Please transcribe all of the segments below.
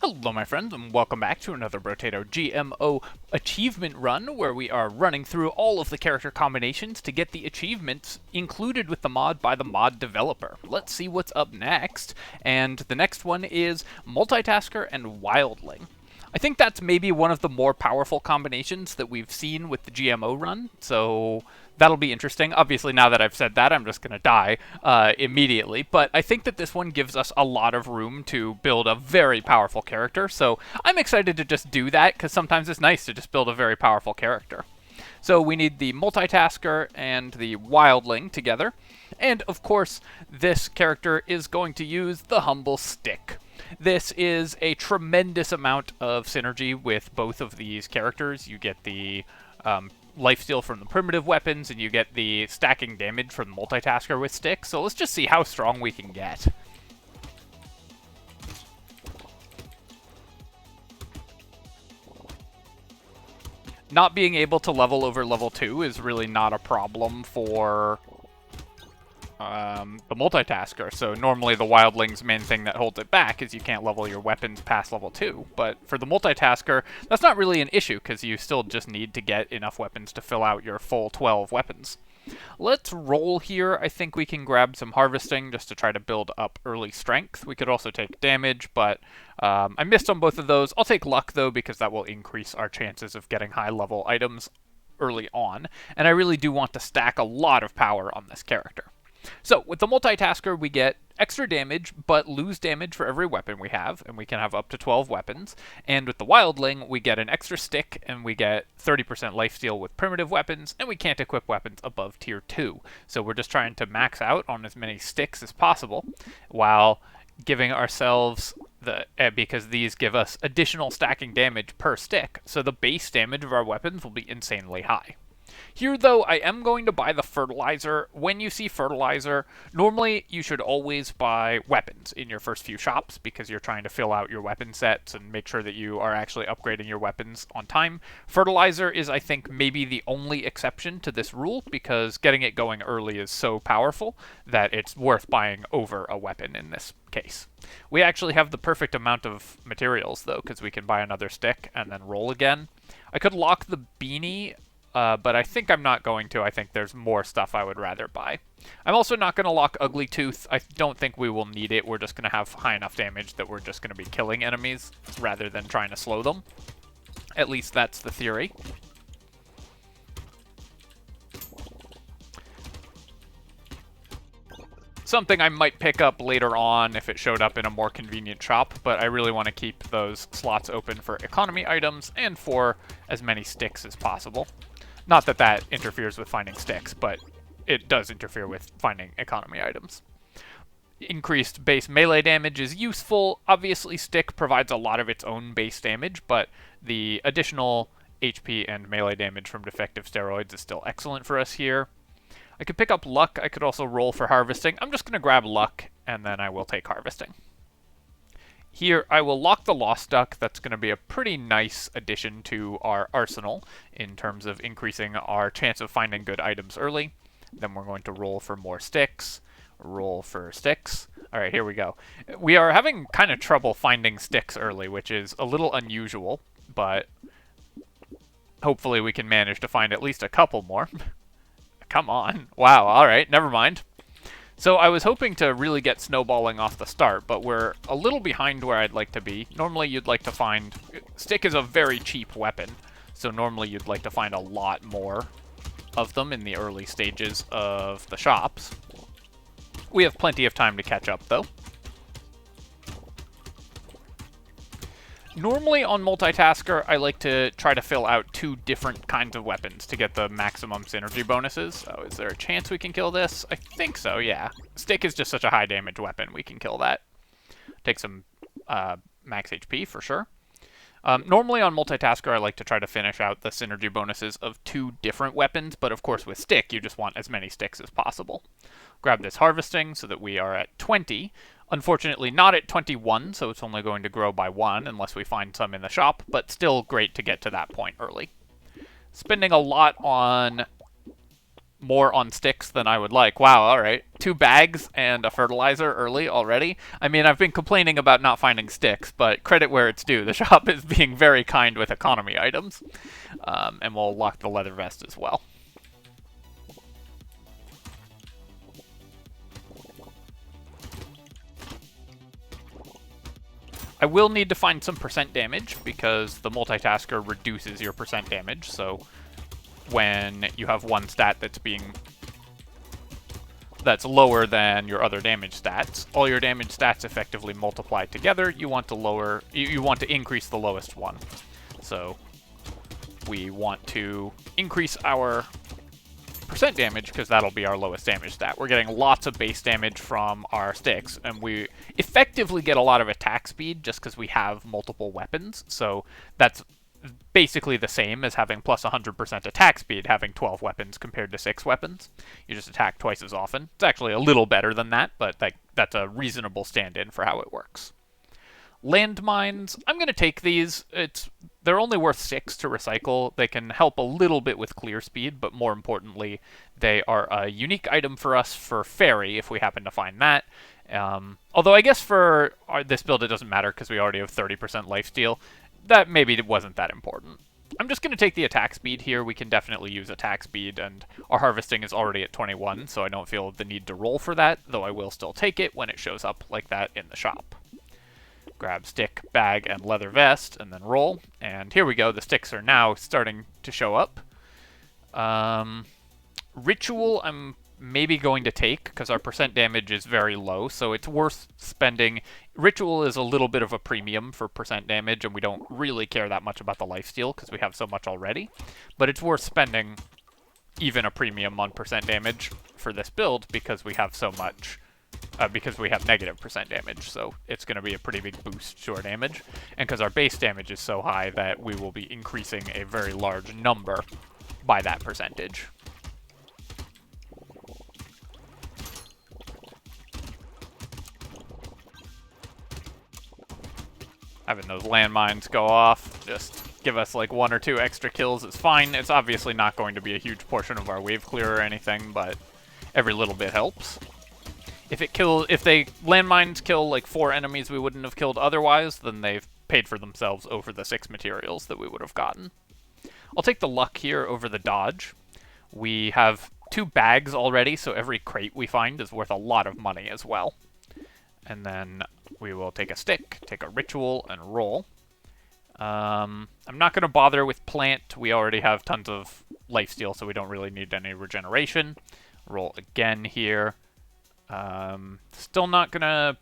Hello my friends, and welcome back to another Brotato GMO achievement run, where we are running through all of the character combinations to get the achievements included with the mod by the mod developer. Let's see what's up next, and the next one is Multitasker and Wildling. I think that's maybe one of the more powerful combinations that we've seen with the GMO run, so that'll be interesting. Obviously, now that I've said that, I'm just going to die immediately, but I think that this one gives us a lot of room to build a very powerful character, so I'm excited to just do that, because sometimes it's nice to just build a very powerful character. So we need the Multitasker and the Wildling together, and of course, this character is going to use the Humble Stick. This is a tremendous amount of synergy with both of these characters. You get the lifesteal from the primitive weapons, and you get the stacking damage from the Multitasker with Stick, so let's just see how strong we can get. Not being able to level over level 2 is really not a problem for the Multitasker, so normally the Wildling's main thing that holds it back is you can't level your weapons past level 2, but for the Multitasker, that's not really an issue, because you still just need to get enough weapons to fill out your full 12 weapons. Let's roll here. I think we can grab some harvesting just to try to build up early strength. We could also take damage, but I missed on both of those. I'll take luck, though, because that will increase our chances of getting high-level items early on, and I really do want to stack a lot of power on this character. So, with the Multitasker, we get extra damage, but lose damage for every weapon we have, and we can have up to 12 weapons. And with the Wildling, we get an extra stick, and we get 30% lifesteal with primitive weapons, and we can't equip weapons above tier 2. So we're just trying to max out on as many sticks as possible, while giving ourselves because these give us additional stacking damage per stick, so the base damage of our weapons will be insanely high. Here, though, I am going to buy the fertilizer. When you see fertilizer, normally you should always buy weapons in your first few shops, because you're trying to fill out your weapon sets and make sure that you are actually upgrading your weapons on time. Fertilizer is, I think, maybe the only exception to this rule, because getting it going early is so powerful that it's worth buying over a weapon in this case. We actually have the perfect amount of materials, though, because we can buy another stick and then roll again. I could lock the beanie, but I think I'm not going to. I think there's more stuff I would rather buy. I'm also not going to lock Ugly Tooth. I don't think we will need it. We're just going to have high enough damage that we're just going to be killing enemies rather than trying to slow them. At least that's the theory. Something I might pick up later on if it showed up in a more convenient shop, but I really want to keep those slots open for economy items and for as many sticks as possible. Not that that interferes with finding sticks, but it does interfere with finding economy items. Increased base melee damage is useful. Obviously, stick provides a lot of its own base damage, but the additional HP and melee damage from defective steroids is still excellent for us here. I could pick up luck. I could also roll for harvesting. I'm just going to grab luck, and then I will take harvesting. Here, I will lock the Lost Duck. That's going to be a pretty nice addition to our arsenal in terms of increasing our chance of finding good items early. Then we're going to roll for more sticks. Roll for sticks. Alright, here we go. We are having kind of trouble finding sticks early, which is a little unusual, but hopefully we can manage to find at least a couple more. Come on. Wow, alright, never mind. So I was hoping to really get snowballing off the start, but we're a little behind where I'd like to be. Normally you'd like to find... Stick is a very cheap weapon, so normally you'd like to find a lot more of them in the early stages of the shops. We have plenty of time to catch up, though. Normally on Multitasker, I like to try to fill out 2 different kinds of weapons to get the maximum synergy bonuses. Oh, is there a chance we can kill this? I think so, yeah. Stick is just such a high damage weapon, we can kill that. Take some max HP for sure. Normally on Multitasker, I like to try to finish out the synergy bonuses of 2 different weapons, but of course with Stick, you just want as many sticks as possible. Grab this harvesting so that we are at 20. Unfortunately not at 21, so it's only going to grow by 1 unless we find some in the shop, but still great to get to that point early. Spending a lot on more on sticks than I would like. Wow, alright. 2 bags and a fertilizer early already. I mean, I've been complaining about not finding sticks, but credit where it's due. The shop is being very kind with economy items. And we'll lock the leather vest as well. I will need to find some percent damage because the multitasker reduces your percent damage, so when you have one stat that's lower than your other damage stats, all your damage stats effectively multiply together. You want to increase the lowest one. So we want to increase our percent damage because that'll be our lowest damage stat. We're getting lots of base damage from our sticks, and we effectively get a lot of attack speed just because we have multiple weapons. So that's basically the same as having plus 100% attack speed, having 12 weapons compared to 6 weapons. You just attack twice as often. It's actually a little better than that, but that's a reasonable stand-in for how it works. Landmines, I'm going to take these. They're only worth 6 to recycle. They can help a little bit with clear speed, but more importantly, they are a unique item for us for Fairy, if we happen to find that. Although I guess for this build it doesn't matter because we already have 30% lifesteal. That maybe wasn't that important. I'm just going to take the attack speed here. We can definitely use attack speed, and our harvesting is already at 21, so I don't feel the need to roll for that, though I will still take it when it shows up like that in the shop. Grab stick, bag, and leather vest, and then roll. And here we go. The sticks are now starting to show up. Ritual, I'm maybe going to take because our percent damage is very low, so it's worth spending. Ritual is a little bit of a premium for percent damage, and we don't really care that much about the lifesteal because we have so much already. But it's worth spending even a premium on percent damage for this build because we have so much. Because we have negative percent damage, so it's going to be a pretty big boost to our damage. And because our base damage is so high that we will be increasing a very large number by that percentage. Having those landmines go off, just give us like 1 or 2 extra kills is fine. It's obviously not going to be a huge portion of our wave clear or anything, but every little bit helps. If they landmines kill like 4 enemies we wouldn't have killed otherwise, then they've paid for themselves over the 6 materials that we would have gotten. I'll take the luck here over the dodge. We have 2 bags already, so every crate we find is worth a lot of money as well. And then we will take a stick, take a ritual, and roll. I'm not going to bother with plant. We already have tons of lifesteal, so we don't really need any regeneration. Roll again here. Still not gonna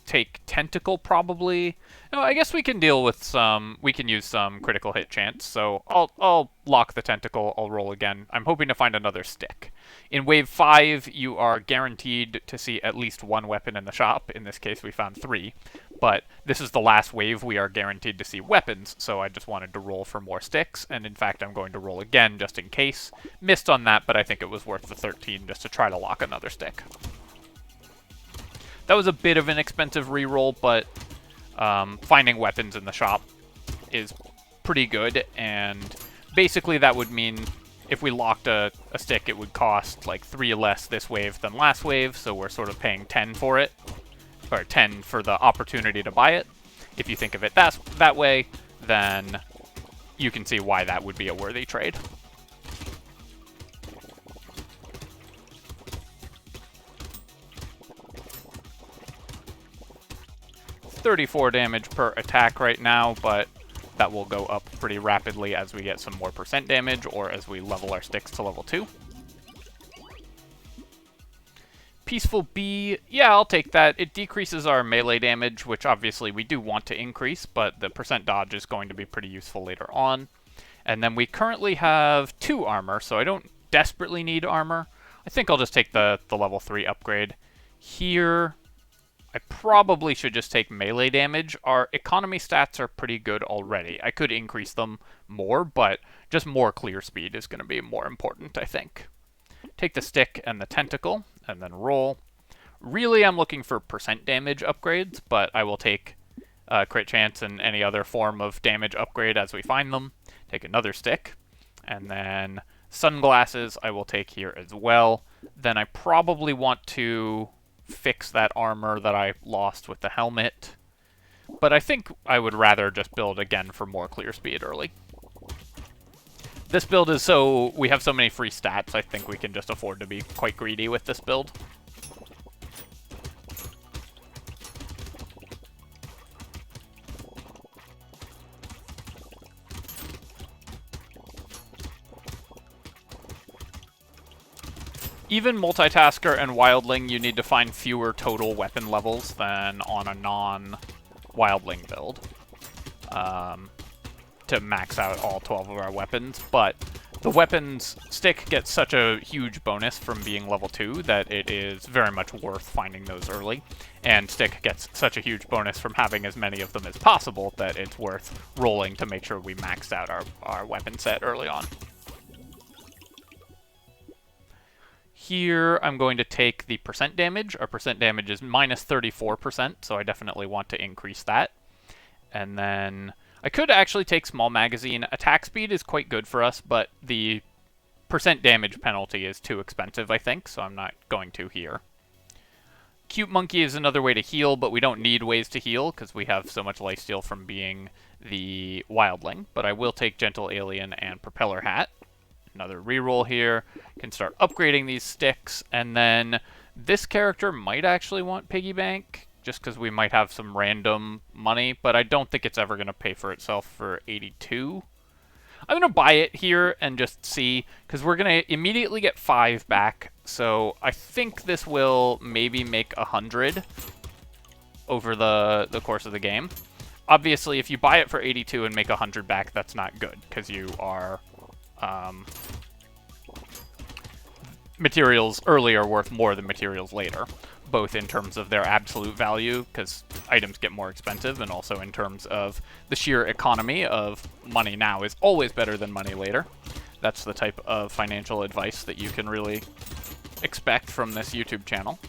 take tentacle probably. No, I guess we can deal with we can use some critical hit chance, so I'll lock the tentacle, I'll roll again. I'm hoping to find another stick. In wave 5, you are guaranteed to see at least 1 weapon in the shop. In this case, we found 3, but this is the last wave we are guaranteed to see weapons, so I just wanted to roll for more sticks, and in fact, I'm going to roll again just in case. Missed on that, but I think it was worth the 13 just to try to lock another stick. That was a bit of an expensive reroll, but finding weapons in the shop is pretty good, and basically that would mean if we locked a stick, it would cost like 3 less this wave than last wave, so we're sort of paying 10 for it, or 10 for the opportunity to buy it. If you think of it that way, then you can see why that would be a worthy trade. 34 damage per attack right now, but that will go up pretty rapidly as we get some more percent damage or as we level our sticks to level 2. Peaceful Bee, yeah, I'll take that. It decreases our melee damage, which obviously we do want to increase, but the percent dodge is going to be pretty useful later on. And then we currently have 2 armor, so I don't desperately need armor. I think I'll just take the level 3 upgrade. Here, I probably should just take melee damage. Our economy stats are pretty good already. I could increase them more, but just more clear speed is going to be more important, I think. Take the stick and the tentacle, and then roll. Really, I'm looking for percent damage upgrades, but I will take crit chance and any other form of damage upgrade as we find them. Take another stick, and then Sunglasses I will take here as well. Then I probably want to fix that armor that I lost with the helmet. But I think I would rather just build again for more clear speed early. This build is so... we have so many free stats, I think we can just afford to be quite greedy with this build. Even Multitasker and Wildling, you need to find fewer total weapon levels than on a non-Wildling build to max out all 12 of our weapons, but the weapons stick gets such a huge bonus from being level 2 that it is very much worth finding those early, and stick gets such a huge bonus from having as many of them as possible that it's worth rolling to make sure we max out our weapon set early on. Here, I'm going to take the percent damage. Our percent damage is minus 34%, so I definitely want to increase that. And then I could actually take small magazine. Attack speed is quite good for us, but the percent damage penalty is too expensive, I think, so I'm not going to here. Cute Monkey is another way to heal, but we don't need ways to heal because we have so much lifesteal from being the Wildling. But I will take Gentle Alien and Propeller Hat. Another reroll here. Can start upgrading these sticks, and then this character might actually want Piggy Bank, just because we might have some random money, but I don't think it's ever going to pay for itself for 82. I'm going to buy it here and just see, because we're going to immediately get 5 back, so I think this will maybe make 100 over the course of the game. Obviously, if you buy it for 82 and make 100 back, that's not good, because you are... materials early are worth more than materials later, both in terms of their absolute value, because items get more expensive, and also in terms of the sheer economy of money now is always better than money later. That's the type of financial advice that you can really expect from this YouTube channel.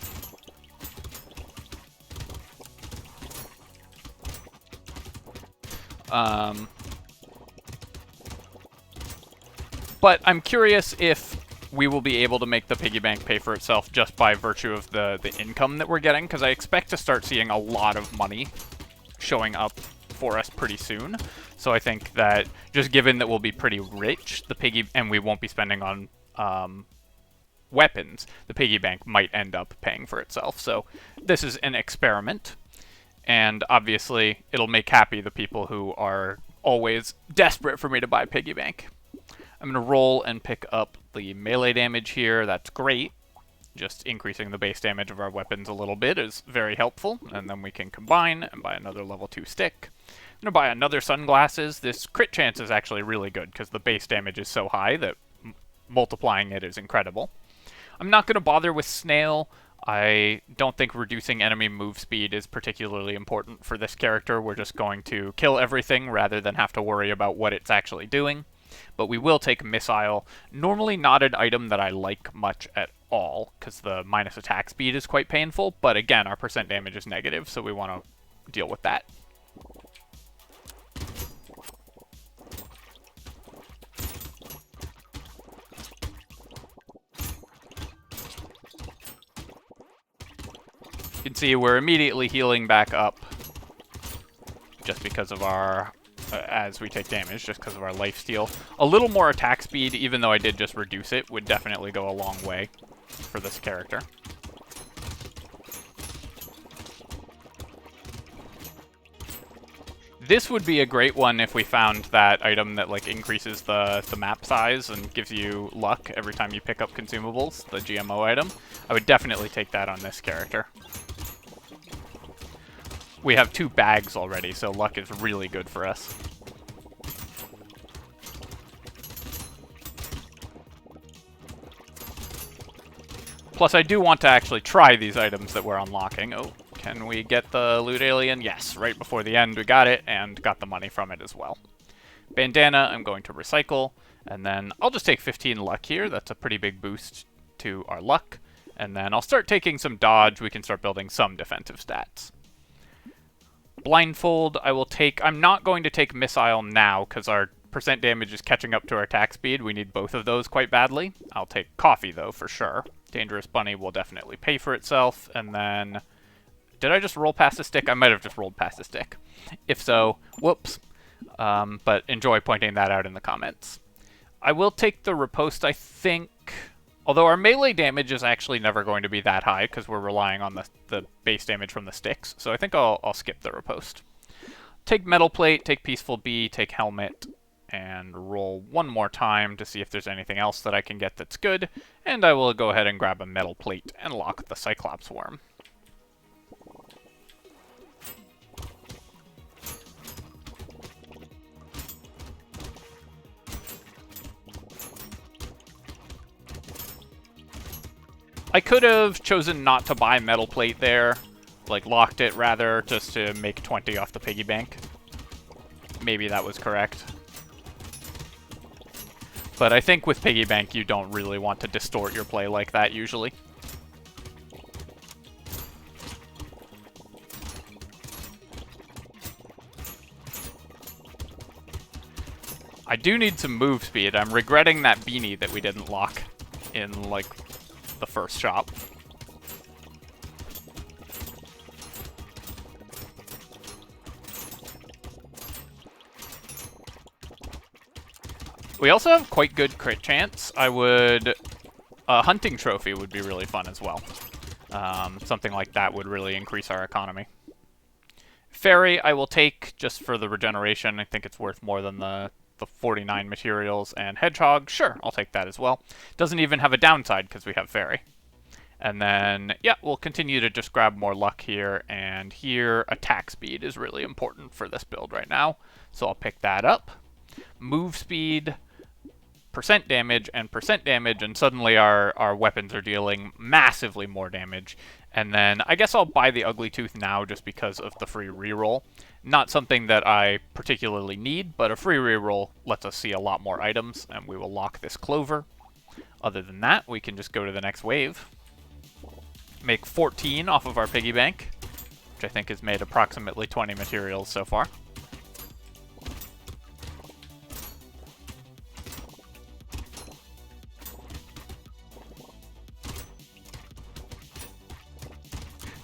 But I'm curious if we will be able to make the piggy bank pay for itself just by virtue of the income that we're getting, because I expect to start seeing a lot of money showing up for us pretty soon. So I think that just given that we'll be pretty rich, and we won't be spending on weapons, the piggy bank might end up paying for itself. So this is an experiment, and obviously it'll make happy the people who are always desperate for me to buy piggy bank. I'm going to roll and pick up the melee damage here. That's great. Just increasing the base damage of our weapons a little bit is very helpful. And then we can combine and buy another level 2 stick. I'm going to buy another sunglasses. This crit chance is actually really good because the base damage is so high that multiplying it is incredible. I'm not going to bother with snail. I don't think reducing enemy move speed is particularly important for this character. We're just going to kill everything rather than have to worry about what it's actually doing. But we will take Missile. Normally not an item that I like much at all, because the minus attack speed is quite painful, but again, our percent damage is negative, so we want to deal with that. You can see we're immediately healing back up, just because of our... as we take damage, just because of our lifesteal. A little more attack speed, even though I did just reduce it, would definitely go a long way for this character. This would be a great one if we found that item that like increases the map size and gives you luck every time you pick up consumables, the GMO item. I would definitely take that on this character. We have 2 bags already, so luck is really good for us. Plus, I do want to actually try these items that we're unlocking. Oh, can we get the loot alien? Yes, right before the end we got it, and got the money from it as well. Bandana, I'm going to recycle, and then I'll just take 15 luck here. That's a pretty big boost to our luck. And then I'll start taking some dodge. We can start building some defensive stats. Blindfold, I will take... I'm not going to take Missile now, because our percent damage is catching up to our attack speed. We need both of those quite badly. I'll take coffee, though, for sure. Dangerous Bunny will definitely pay for itself. And then... Did I just roll past a stick? I might have just rolled past a stick. If so, whoops. But enjoy pointing that out in the comments. I will take the riposte, I think. Although our melee damage is actually never going to be that high because we're relying on the base damage from the sticks. So I think I'll skip the riposte. Take Metal Plate, take Peaceful Bee, take Helmet, and roll one more time to see if there's anything else that I can get that's good. And I will go ahead and grab a Metal Plate and lock the Cyclops Worm. I could have chosen not to buy Metal Plate there, like locked it rather, just to make 20 off the piggy bank. Maybe that was correct. But I think with piggy bank you don't really want to distort your play like that usually. I do need some move speed. I'm regretting that beanie that we didn't lock in, like, the first shop. We also have quite good crit chance. A hunting trophy would be really fun as well. Something like that would really increase our economy. Fairy I will take just for the regeneration. I think it's worth more than the 49 materials. And Hedgehog, sure, I'll take that as well. Doesn't even have a downside because we have Fairy. And then, yeah, we'll continue to just grab more luck here. And here, attack speed is really important for this build right now. So I'll pick that up. Move speed, percent damage, and suddenly our weapons are dealing massively more damage. And then I guess I'll buy the Ugly Tooth now just because of the free reroll. Not something that I particularly need, but a free reroll lets us see a lot more items, and we will lock this Clover. Other than that, we can just go to the next wave. Make 14 off of our piggy bank, which I think has made approximately 20 materials so far.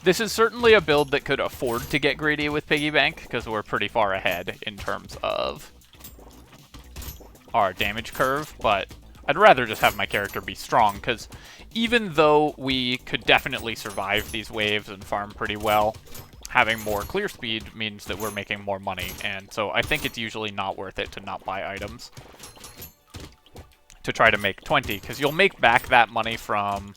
This is certainly a build that could afford to get greedy with piggy bank, because we're pretty far ahead in terms of our damage curve, but I'd rather just have my character be strong, because even though we could definitely survive these waves and farm pretty well, having more clear speed means that we're making more money, and so I think it's usually not worth it to not buy items to try to make 20, because you'll make back that money from...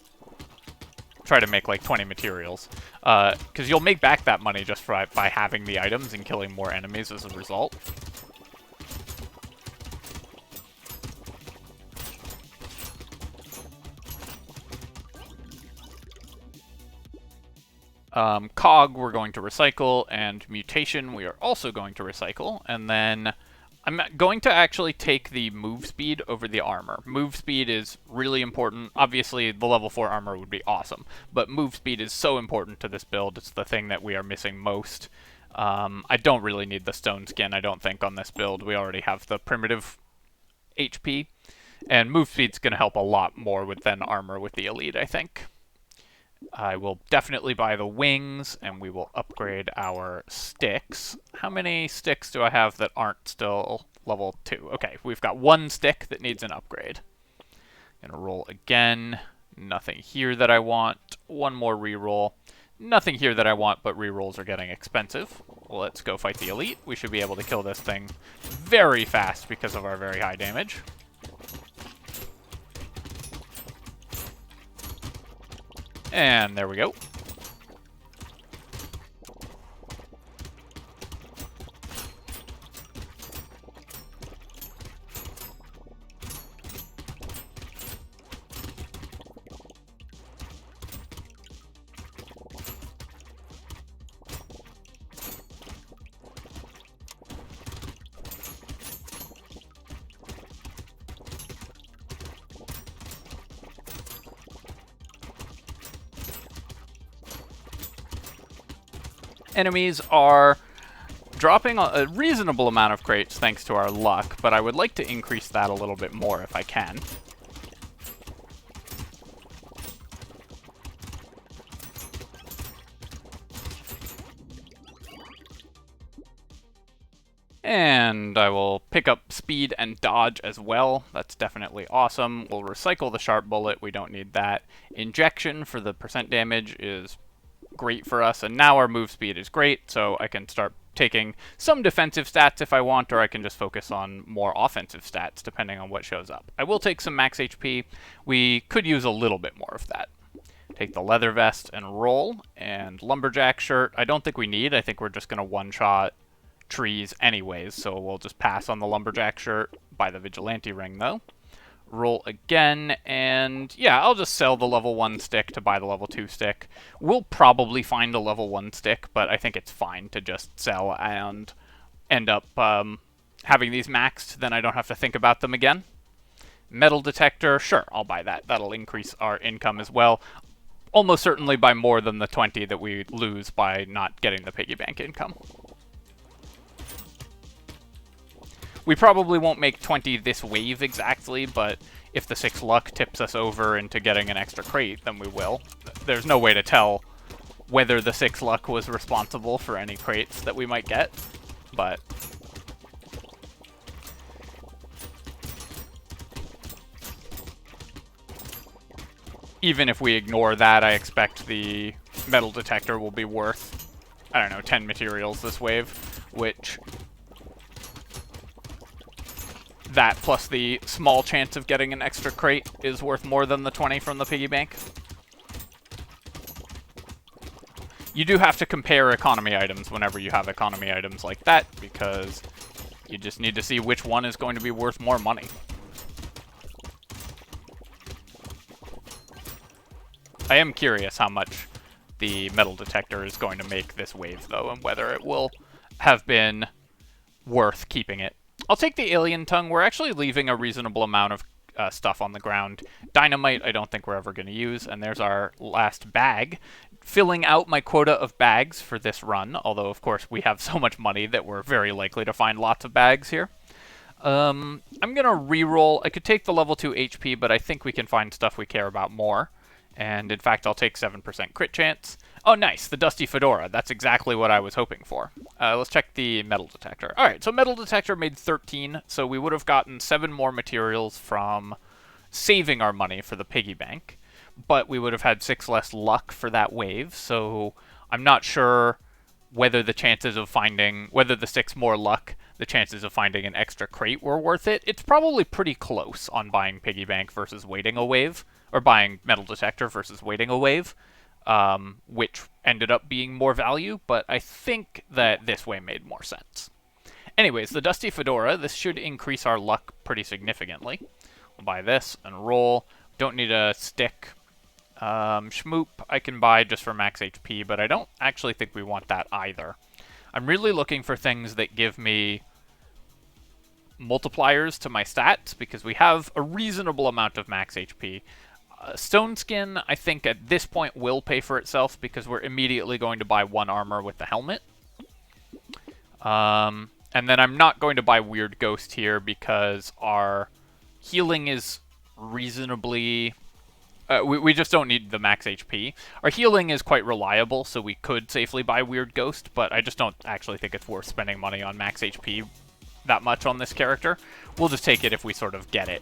try to make like 20 materials, because you'll make back that money just by having the items and killing more enemies as a result. Cog we're going to recycle, and Mutation we are also going to recycle, and then I'm going to actually take the move speed over the armor. Move speed is really important. Obviously, the level 4 armor would be awesome, but move speed is so important to this build. It's the thing that we are missing most. I don't really need the stone skin, I don't think, on this build. We already have the primitive HP, and move speed's going to help a lot more than armor with the elite, I think. I will definitely buy the wings, and we will upgrade our sticks. How many sticks do I have that aren't still level 2? Okay, we've got one stick that needs an upgrade. Gonna roll again. Nothing here that I want. One more reroll. Nothing here that I want, but rerolls are getting expensive. Let's go fight the elite. We should be able to kill this thing very fast because of our very high damage. And there we go. Enemies are dropping a reasonable amount of crates thanks to our luck, but I would like to increase that a little bit more if I can. And I will pick up speed and dodge as well. That's definitely awesome. We'll recycle the sharp bullet. We don't need that. Injection for the percent damage is great for us. And now our move speed is great, so I can start taking some defensive stats if I want, or I can just focus on more offensive stats depending on what shows up. I will take some max HP. We could use a little bit more of that. Take the leather vest and roll. And lumberjack shirt, I don't think we need. I think we're just going to one-shot trees anyways, so we'll just pass on the lumberjack shirt. Buy the vigilante ring though. Roll again, and yeah, I'll just sell the level 1 stick to buy the level 2 stick. We'll probably find a level 1 stick, but I think it's fine to just sell and end up having these maxed, then I don't have to think about them again. Metal detector, sure, I'll buy that. That'll increase our income as well. Almost certainly by more than the 20 that we lose by not getting the piggy bank income. We probably won't make 20 this wave exactly, but if the 6 luck tips us over into getting an extra crate, then we will. There's no way to tell whether the 6 luck was responsible for any crates that we might get, but even if we ignore that, I expect the metal detector will be worth, I don't know, 10 materials this wave, which that plus the small chance of getting an extra crate is worth more than the 20 from the piggy bank. You do have to compare economy items whenever you have economy items like that, because you just need to see which one is going to be worth more money. I am curious how much the metal detector is going to make this wave, though, and whether it will have been worth keeping it. I'll take the alien tongue. We're actually leaving a reasonable amount of stuff on the ground. Dynamite, I don't think we're ever going to use. And there's our last bag. Filling out my quota of bags for this run, although, of course, we have so much money that we're very likely to find lots of bags here. I'm going to reroll. I could take the level 2 HP, but I think we can find stuff we care about more. And, in fact, I'll take 7% crit chance. Oh, nice, the Dusty Fedora. That's exactly what I was hoping for. Let's check the metal detector. All right, so metal detector made 13, so we would have gotten 7 more materials from saving our money for the piggy bank, but we would have had 6 less luck for that wave, so I'm not sure whether the chances of finding, whether the 6 more luck, the chances of finding an extra crate were worth it. It's probably pretty close on buying piggy bank versus waiting a wave, or buying metal detector versus waiting a wave. Which ended up being more value, but I think that this way made more sense. Anyways, the Dusty Fedora, this should increase our luck pretty significantly. We'll buy this and roll. Don't need a stick. Schmoop I can buy just for max HP, but I don't actually think we want that either. I'm really looking for things that give me multipliers to my stats, because we have a reasonable amount of max HP. Stone Skin, I think at this point will pay for itself, because we're immediately going to buy 1 armor with the helmet. And then I'm not going to buy Weird Ghost here, because our healing is reasonably... we just don't need the max HP. Our healing is quite reliable, so we could safely buy Weird Ghost, but I just don't actually think it's worth spending money on max HP that much on this character. We'll just take it if we sort of get it.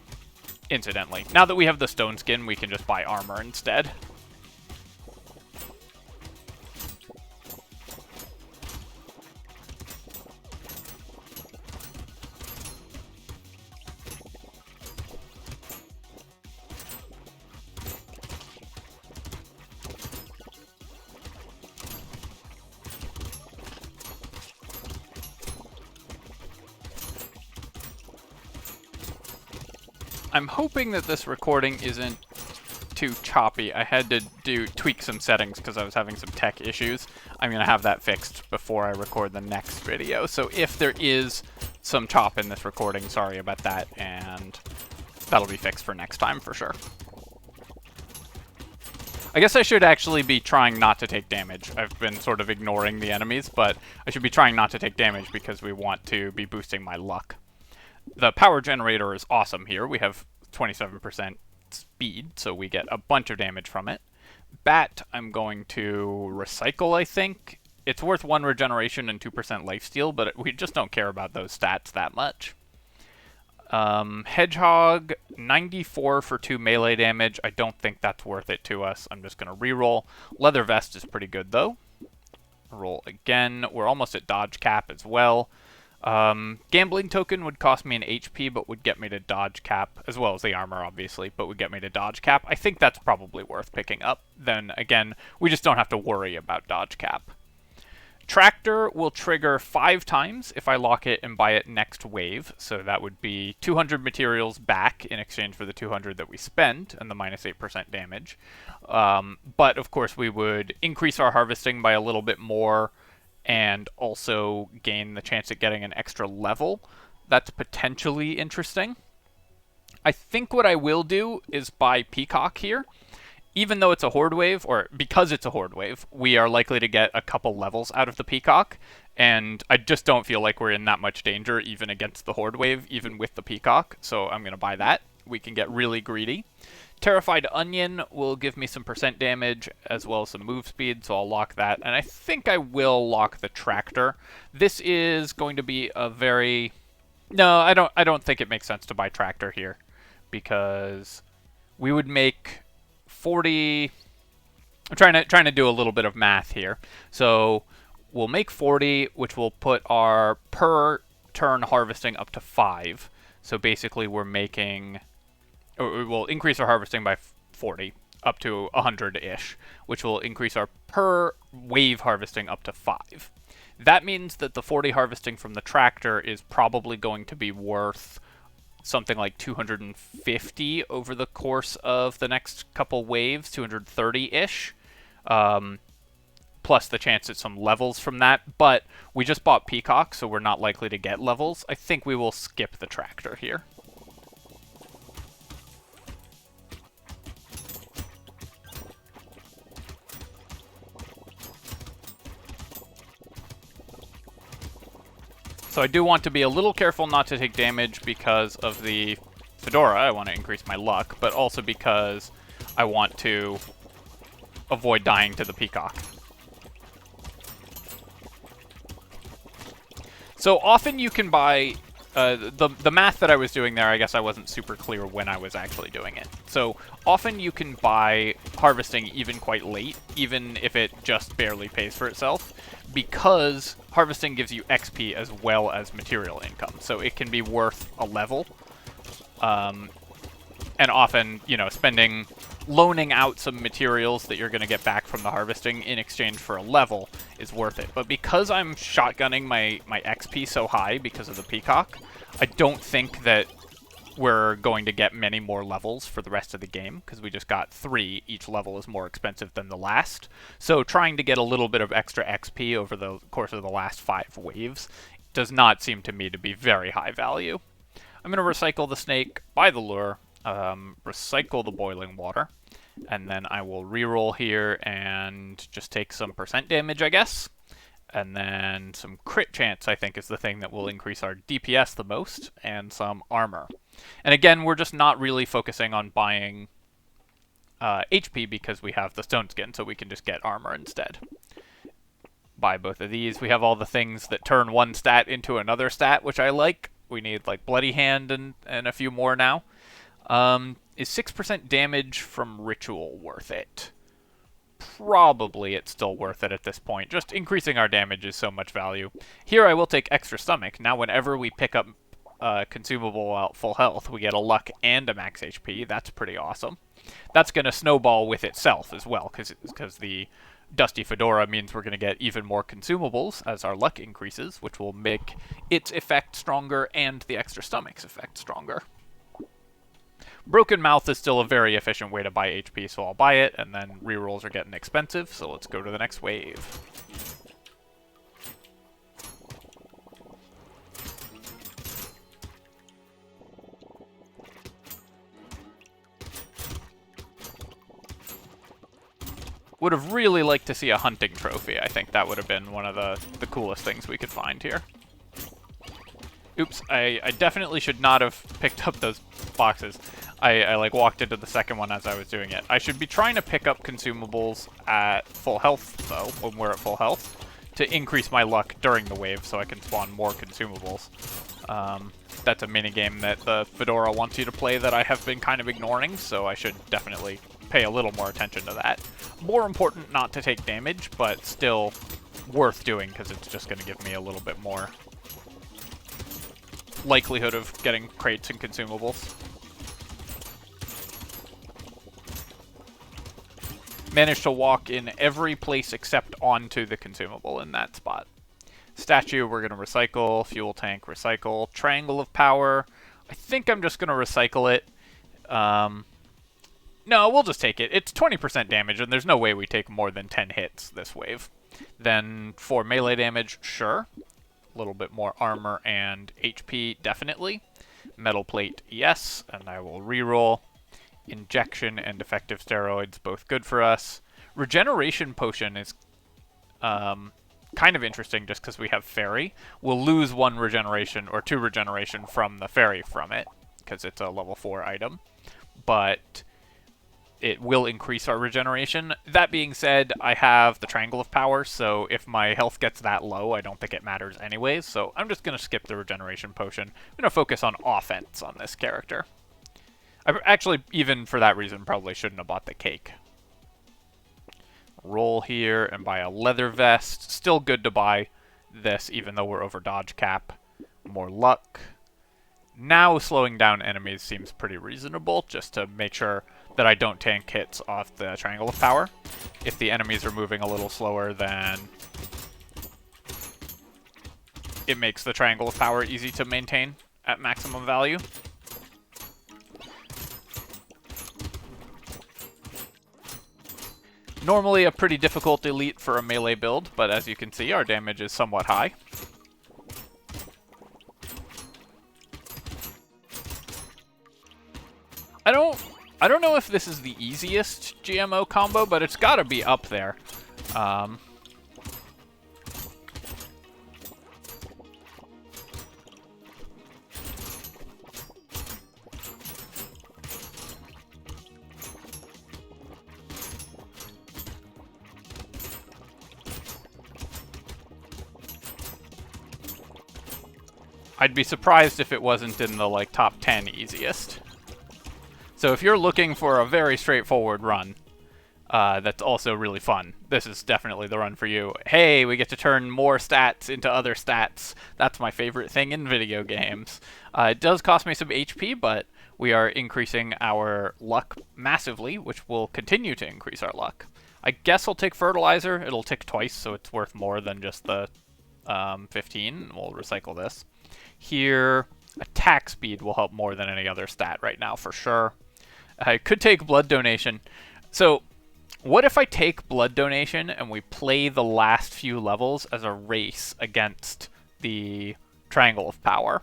Incidentally, now that we have the stone skin, we can just buy armor instead. I'm hoping that this recording isn't too choppy. I had to tweak some settings because I was having some tech issues. I'm going to have that fixed before I record the next video. So if there is some chop in this recording, sorry about that, and that'll be fixed for next time for sure. I guess I should actually be trying not to take damage. I've been sort of ignoring the enemies, but I should be trying not to take damage because we want to be boosting my luck. The power generator is awesome here. We have 27% speed, so we get a bunch of damage from it. Bat, I'm going to recycle, I think. It's worth 1 regeneration and 2% lifesteal, but we just don't care about those stats that much. Hedgehog, 94 for 2 melee damage. I don't think that's worth it to us. I'm just going to reroll. Leather Vest is pretty good, though. Roll again. We're almost at dodge cap as well. Gambling Token would cost me an HP, but would get me to dodge cap, as well as the armor, obviously, but would get me to dodge cap. I think that's probably worth picking up. Then, again, we just don't have to worry about dodge cap. Tractor will trigger 5 times if I lock it and buy it next wave, so that would be 200 materials back in exchange for the 200 that we spend, and the minus 8% damage. But, of course, we would increase our harvesting by a little bit more, and also gain the chance at getting an extra level. That's potentially interesting. I think what I will do is buy Peacock here. Even though it's a Horde wave, or because it's a Horde wave, we are likely to get a couple levels out of the Peacock, and I just don't feel like we're in that much danger even against the Horde wave, even with the Peacock, so I'm going to buy that. We can get really greedy. Terrified Onion will give me some percent damage as well as some move speed, so I'll lock that. And I think I will lock the Tractor. This is going to be a very... No, I don't think it makes sense to buy Tractor here, because we would make 40... I'm trying to do a little bit of math here. So we'll make 40, which will put our per turn harvesting up to 5. So basically we're making... Or we'll increase our harvesting by 40, up to 100-ish, which will increase our per wave harvesting up to 5. That means that the 40 harvesting from the Tractor is probably going to be worth something like 250 over the course of the next couple waves, 230-ish, plus the chance at some levels from that. But we just bought Peacock, so we're not likely to get levels. I think we will skip the Tractor here. So I do want to be a little careful not to take damage because of the Fedora. I want to increase my luck, but also because I want to avoid dying to the Peacock. So often you can buy... the math that I was doing there, I guess I wasn't super clear when I was actually doing it. So often you can buy harvesting even quite late, even if it just barely pays for itself, because harvesting gives you XP as well as material income. So it can be worth a level. And often, you know, loaning out some materials that you're going to get back from the harvesting in exchange for a level is worth it. But because I'm shotgunning my XP so high because of the Peacock, I don't think that we're going to get many more levels for the rest of the game, because we just got 3. Each level is more expensive than the last. So trying to get a little bit of extra XP over the course of the last 5 waves does not seem to me to be very high value. I'm going to recycle the snake, buy the lure, recycle the boiling water, and then I will reroll here and just take some percent damage, I guess. And then some crit chance, I think, is the thing that will increase our DPS the most, and some armor. And again, we're just not really focusing on buying HP because we have the stone skin, so we can just get armor instead. Buy both of these. We have all the things that turn one stat into another stat, which I like. We need like Bloody Hand and a few more now. Is 6% damage from Ritual worth it? Probably it's still worth it at this point. Just increasing our damage is so much value. Here I will take Extra Stomach. Now whenever we pick up consumable at full health, we get a luck and a max HP. That's pretty awesome. That's going to snowball with itself as well, because the Dusty Fedora means we're going to get even more consumables as our luck increases, which will make its effect stronger and the Extra Stomach's effect stronger. Broken Mouth is still a very efficient way to buy HP, so I'll buy it, and then rerolls are getting expensive, so let's go to the next wave. Would have really liked to see a hunting trophy. I think that would have been one of the coolest things we could find here. Oops, I definitely should not have picked up those boxes. I like walked into the second one as I was doing it. I should be trying to pick up consumables at full health, though, when we're at full health, to increase my luck during the wave so I can spawn more consumables. That's a minigame that the Fedora wants you to play that I have been kind of ignoring, so I should definitely pay a little more attention to that. More important not to take damage, but still worth doing because it's just going to give me a little bit more likelihood of getting crates and consumables. Managed to walk in every place except onto the consumable in that spot. Statue, we're going to recycle. Fuel tank, recycle. Triangle of power. I think I'm just going to recycle it. No, we'll just take it. It's 20% damage, and there's no way we take more than 10 hits this wave. Then for melee damage, sure. A little bit more armor and HP, definitely. Metal plate, yes, and I will reroll. Injection and effective steroids, both good for us. Regeneration potion is kind of interesting just because we have fairy. We'll lose 1 regeneration or 2 regeneration from the fairy from it because it's a level 4 item. But it will increase our regeneration. That being said, I have the Triangle of Power, so if my health gets that low, I don't think it matters anyways, so I'm just going to skip the regeneration potion. I'm going to focus on offense on this character. I actually, even for that reason, probably shouldn't have bought the cake. Roll here and buy a leather vest. Still good to buy this, even though we're over dodge cap. More luck. Now slowing down enemies seems pretty reasonable, just to make sure that I don't tank hits off the Triangle of Power. If the enemies are moving a little slower, then it makes the Triangle of Power easy to maintain at maximum value. Normally a pretty difficult elite for a melee build, but as you can see, our damage is somewhat high. I don't know if this is the easiest GMO combo, but it's got to be up there. I'd be surprised if it wasn't in the like top 10 easiest. So if you're looking for a very straightforward run, that's also really fun, this is definitely the run for you. Hey, we get to turn more stats into other stats. That's my favorite thing in video games. It does cost me some HP, but we are increasing our luck massively, which will continue to increase our luck. I guess I'll take fertilizer. It'll tick twice, so it's worth more than just the 15. We'll recycle this. Here, attack speed will help more than any other stat right now, for sure. I could take blood donation. So, what if I take blood donation and we play the last few levels as a race against the Triangle of Power?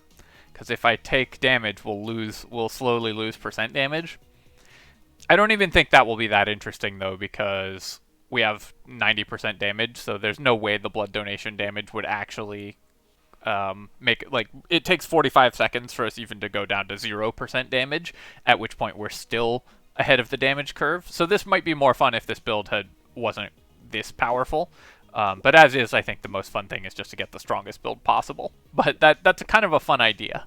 Because if I take damage, we'll slowly lose percent damage. I don't even think that will be that interesting, though, because we have 90% damage, so there's no way the blood donation damage would actually make it, like, it takes 45 seconds for us even to go down to 0% damage, at which point we're still ahead of the damage curve. So this might be more fun if this build wasn't this powerful. But as is, I think the most fun thing is just to get the strongest build possible. But that's kind of a fun idea.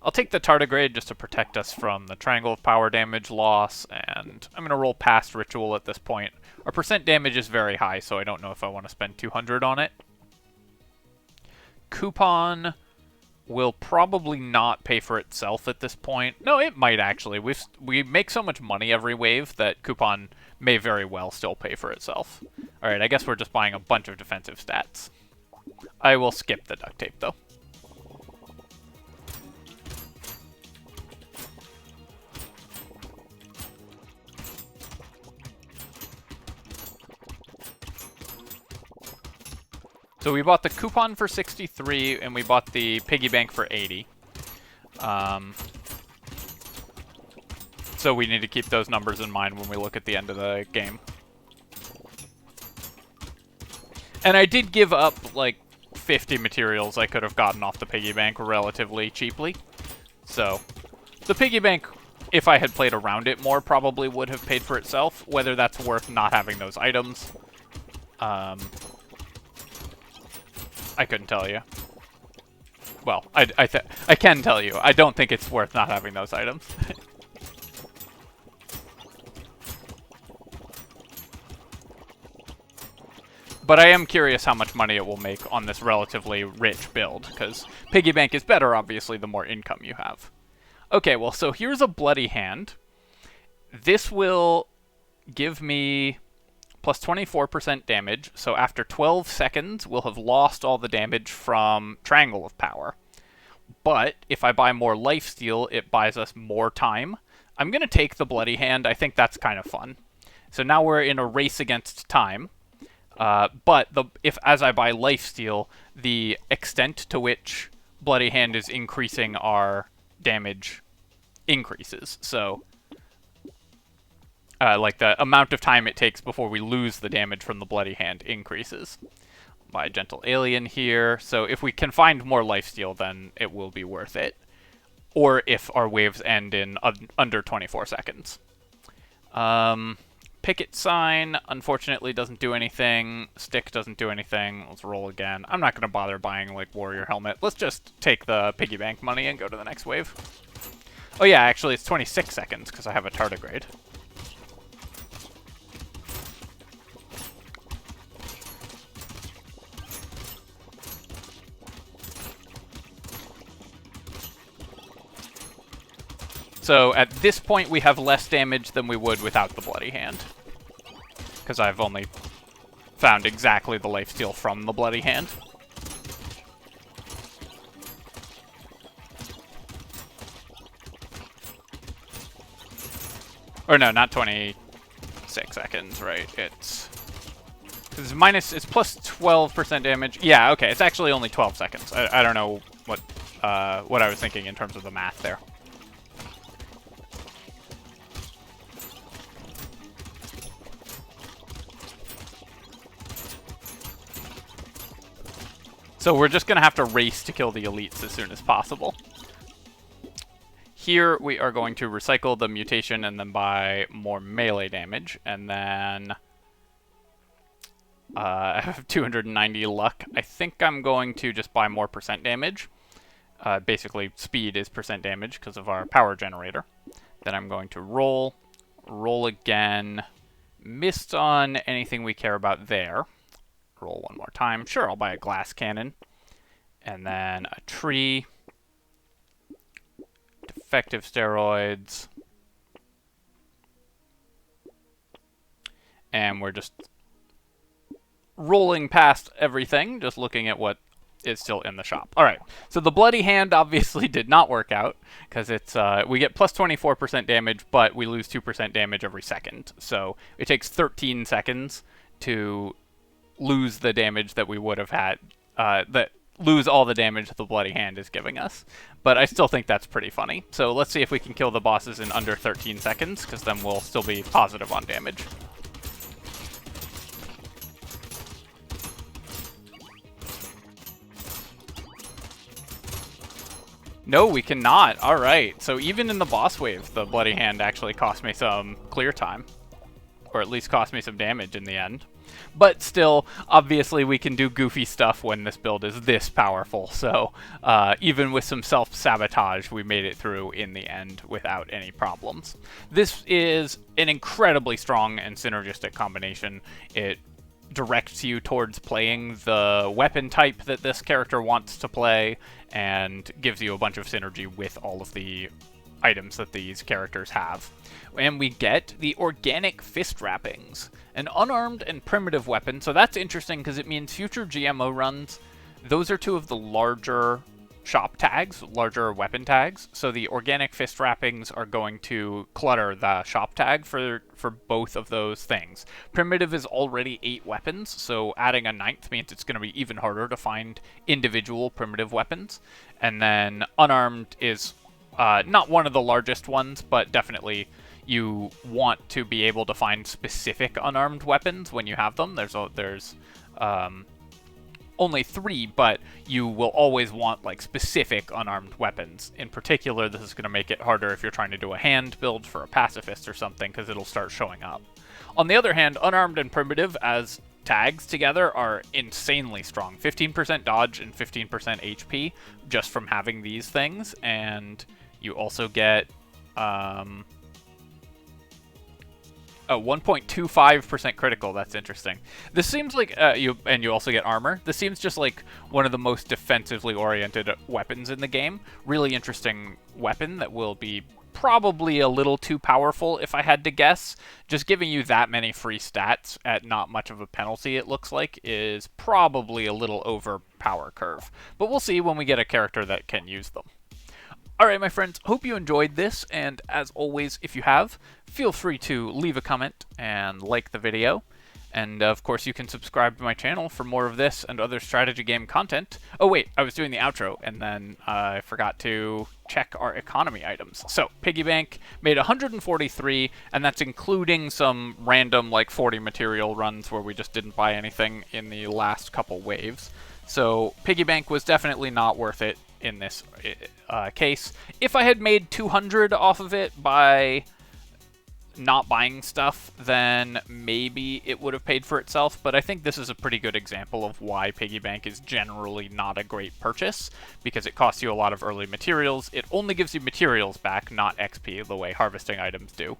I'll take the tardigrade just to protect us from the Triangle of Power damage loss, and I'm going to roll past Ritual at this point. Our percent damage is very high, so I don't know if I want to spend 200 on it. Coupon will probably not pay for itself at this point. No, it might actually. We make so much money every wave that Coupon may very well still pay for itself. Alright, I guess we're just buying a bunch of defensive stats. I will skip the duct tape, though. So we bought the coupon for 63, and we bought the piggy bank for 80. So we need to keep those numbers in mind when we look at the end of the game. And I did give up, like, 50 materials I could have gotten off the piggy bank relatively cheaply. So, the piggy bank, if I had played around it more, probably would have paid for itself. Whether that's worth not having those items, I couldn't tell you. Well, I can tell you. I don't think it's worth not having those items. But I am curious how much money it will make on this relatively rich build, because piggy bank is better, obviously, the more income you have. Okay, well, so here's a bloody hand. This will give me plus 24% damage, so after 12 seconds, we'll have lost all the damage from Triangle of Power. But if I buy more lifesteal, it buys us more time. I'm going to take the bloody hand. I think that's kind of fun. So now we're in a race against time. But if as I buy lifesteal, the extent to which bloody hand is increasing our damage increases. So, like the amount of time it takes before we lose the damage from the bloody hand increases. Buy gentle alien here. So if we can find more lifesteal, then it will be worth it. Or if our waves end in under 24 seconds. Picket sign, unfortunately, doesn't do anything. Stick doesn't do anything. Let's roll again. I'm not going to bother buying, like, warrior helmet. Let's just take the piggy bank money and go to the next wave. Oh yeah, actually, it's 26 seconds, because I have a tardigrade. So at this point, we have less damage than we would without the bloody hand. Because I've only found exactly the lifesteal from the bloody hand. Or no, not 26 seconds, right? It's plus 12% damage. Yeah, okay, it's actually only 12 seconds. I don't know what I was thinking in terms of the math there. So we're just going to have to race to kill the elites as soon as possible. Here we are going to recycle the mutation and then buy more melee damage. And then I have 290 luck. I think I'm going to just buy more percent damage. Basically, speed is percent damage because of our power generator. Then I'm going to roll again. Missed on anything we care about there. Roll one more time. Sure, I'll buy a glass cannon. And then a tree. Defective steroids. And we're just rolling past everything, just looking at what is still in the shop. Alright, so the bloody hand obviously did not work out, because it's we get plus 24% damage, but we lose 2% damage every second. So it takes 13 seconds to lose the damage that we would have had, lose all the damage the bloody hand is giving us. But I still think that's pretty funny. So let's see if we can kill the bosses in under 13 seconds, because then we'll still be positive on damage. No, we cannot. Alright, so even in the boss wave, the bloody hand actually cost me some clear time. Or at least cost me some damage in the end. But still, obviously we can do goofy stuff when this build is this powerful, so even with some self-sabotage, we made it through in the end without any problems. This is an incredibly strong and synergistic combination. It directs you towards playing the weapon type that this character wants to play, and gives you a bunch of synergy with all of the items that these characters have. And we get the organic fist wrappings, an unarmed and primitive weapon. So that's interesting because it means future GMO runs, those are two of the larger shop tags, larger weapon tags. So the organic fist wrappings are going to clutter the shop tag for both of those things. Primitive is already 8 weapons, so adding a 9th means it's going to be even harder to find individual primitive weapons. And then unarmed is not one of the largest ones, but definitely you want to be able to find specific unarmed weapons when you have them. There's only 3, but you will always want like specific unarmed weapons. In particular, this is going to make it harder if you're trying to do a hand build for a pacifist or something, because it'll start showing up. On the other hand, unarmed and primitive as tags together are insanely strong. 15% dodge and 15% HP just from having these things, and you also get 1.25% critical. That's interesting. This seems like you also get armor. This seems just like one of the most defensively oriented weapons in the game. Really interesting weapon that will be probably a little too powerful if I had to guess. Just giving you that many free stats at not much of a penalty, it looks like, is probably a little over power curve. But we'll see when we get a character that can use them. Alright, my friends, hope you enjoyed this, and as always, if you have, feel free to leave a comment and like the video. And of course, you can subscribe to my channel for more of this and other strategy game content. Oh wait, I was doing the outro, and then I forgot to check our economy items. So, Piggy Bank made 143, and that's including some random, like, 40 material runs where we just didn't buy anything in the last couple waves. So, Piggy Bank was definitely not worth it in this case. If I had made 200 off of it by not buying stuff, then maybe it would have paid for itself, but I think this is a pretty good example of why Piggy Bank is generally not a great purchase, because it costs you a lot of early materials. It only gives you materials back, not XP, the way harvesting items do.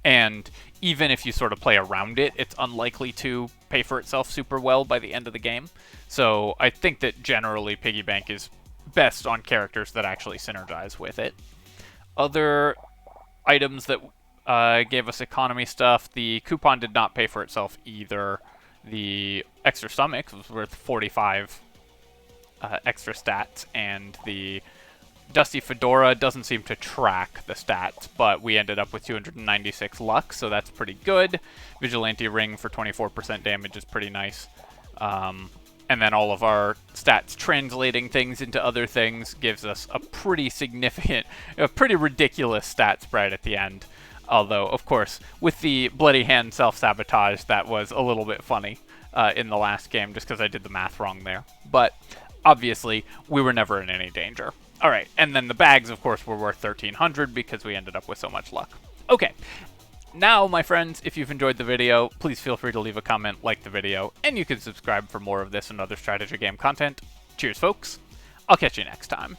And even if you sort of play around it, it's unlikely to pay for itself super well by the end of the game. So I think that generally Piggy Bank is best on characters that actually synergize with it. Other items that gave us economy stuff, the coupon did not pay for itself either. The extra stomach was worth 45 extra stats, and the Dusty Fedora doesn't seem to track the stats, but we ended up with 296 luck, so that's pretty good. Vigilante Ring for 24% damage is pretty nice. And then all of our stats translating things into other things gives us a pretty significant, a pretty ridiculous stat spread at the end. Although, of course, with the Bloody Hand self-sabotage, that was a little bit funny in the last game, just because I did the math wrong there. But obviously, we were never in any danger. Alright, and then the bags, of course, were worth 1,300 because we ended up with so much luck. Okay, now, my friends, if you've enjoyed the video, please feel free to leave a comment, like the video, and you can subscribe for more of this and other strategy game content. Cheers, folks. I'll catch you next time.